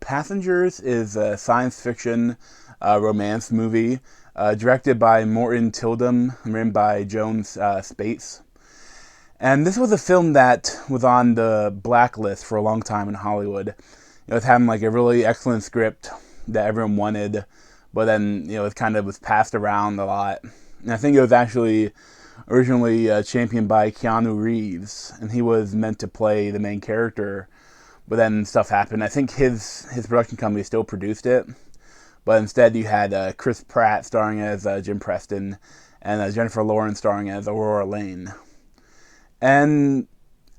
Passengers is a science fiction romance movie directed by Morton Tildum, written by Jones Spates. And this was a film that was on the blacklist for a long time in Hollywood. It was having like a really excellent script that everyone wanted, but then it kind of was passed around a lot. And I think it was actually originally championed by Keanu Reeves, and he was meant to play the main character. But then stuff happened. I think his production company still produced it, but instead you had Chris Pratt starring as Jim Preston, and Jennifer Lawrence starring as Aurora Lane. And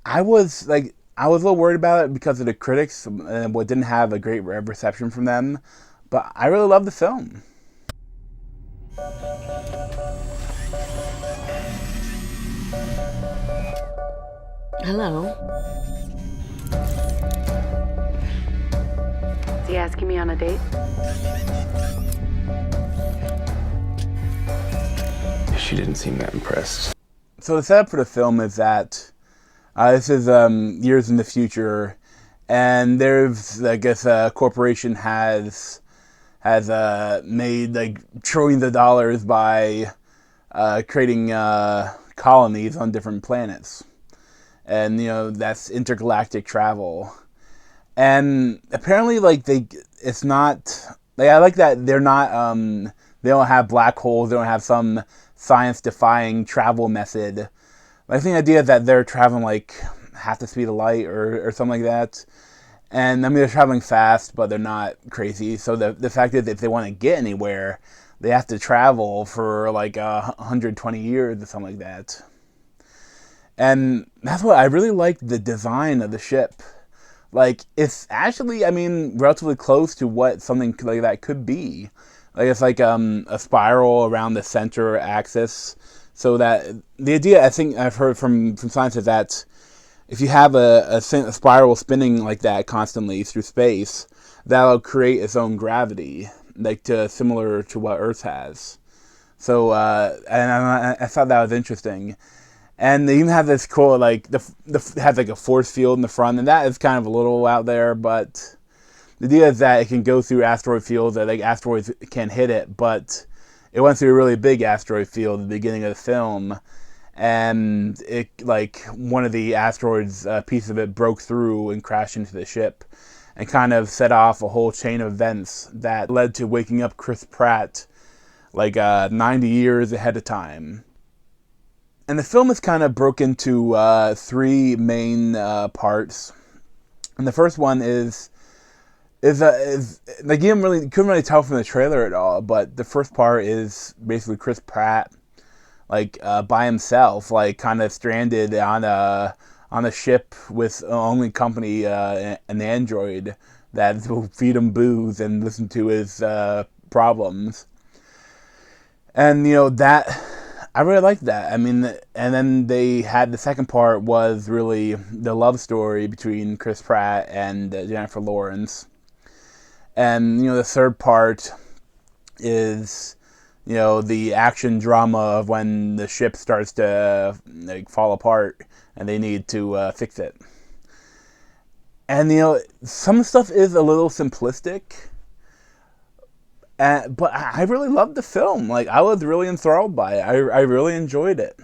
I was a little worried about it because of the critics, and what didn't have a great reception from them. But I really love the film. Hello. Is he asking me on a date? She didn't seem that impressed. So the setup for the film is that this is years in the future, and there's, I guess, a corporation has made like trillions of dollars by creating colonies on different planets, and that's intergalactic travel. And apparently, it's not. I like that they're not. They don't have black holes. They don't have some science-defying travel method. I think the idea that they're traveling like half the speed of light or something like that. And I mean, they're traveling fast, but they're not crazy. So the fact is, if they want to get anywhere, they have to travel for like 120 years or something like that. And that's what I really like, the design of the ship. Like, it's actually, I mean, relatively close to what something like that could be. Like, it's like a spiral around the center axis. So that the idea, I think I've heard from science, is that if you have a spiral spinning like that constantly through space, that'll create its own gravity, similar to what Earth has. So, and I thought that was interesting. And they even have this cool, has like a force field in the front, and that is kind of a little out there, but the idea is that it can go through asteroid fields, that like asteroids can hit it, but it went through a really big asteroid field at the beginning of the film, and it, like, one of the asteroids, a piece of it broke through and crashed into the ship, and kind of set off a whole chain of events that led to waking up Chris Pratt, 90 years ahead of time. And the film is kind of broken into three main parts. And the first one is like, you couldn't really tell from the trailer at all, but the first part is basically Chris Pratt by himself, kind of stranded on a ship with only company an android that will feed him booze and listen to his problems. And that, I really liked that. I mean, and then they had the second part was really the love story between Chris Pratt and Jennifer Lawrence. And the third part is the action drama of when the ship starts to fall apart and they need to fix it. And some stuff is a little simplistic. But I really loved the film. I was really enthralled by it. I really enjoyed it.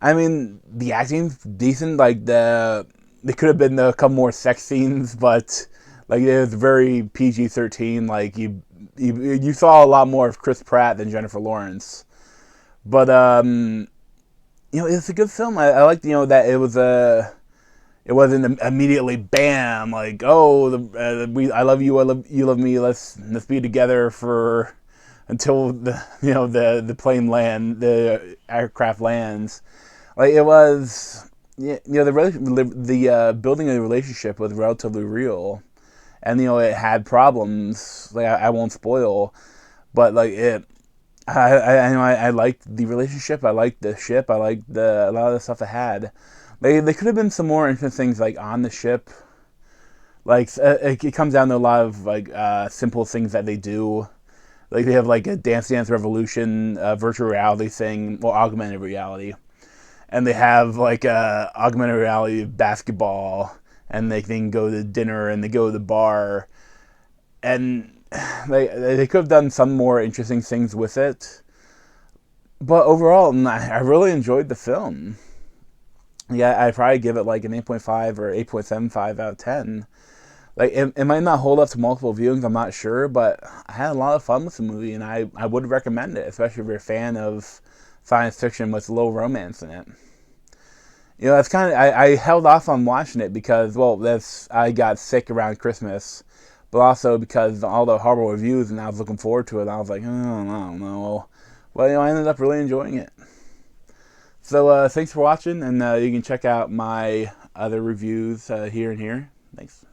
I mean, the acting's decent. There could have been a couple more sex scenes, but it was very PG-13. You saw a lot more of Chris Pratt than Jennifer Lawrence. But it's a good film. I liked that it was it wasn't immediately bam, I love you, you love me, let's be together for until the plane the aircraft lands. It was, the building of the relationship was relatively real, and it had problems. I won't spoil, but I liked the relationship, I liked the ship, I liked a lot of the stuff it had. They could have been some more interesting things on the ship. It comes down to a lot of simple things that they do. They have a Dance Dance Revolution virtual reality thing, well, augmented reality, and they have augmented reality basketball, and they can go to dinner and they go to the bar, and they could have done some more interesting things with it. But overall, I really enjoyed the film. Yeah, I'd probably give it like an 8.5 or 8.75 out of 10. Like, it might not hold up to multiple viewings, I'm not sure, but I had a lot of fun with the movie, and I would recommend it, especially if you're a fan of science fiction with a little romance in it. You know, that's kind of, I held off on watching it because, well, I got sick around Christmas, but also because all the horrible reviews, and I was looking forward to it, and I was like, I don't know. Well, you know, I ended up really enjoying it. So, thanks for watching, and you can check out my other reviews here and here. Thanks.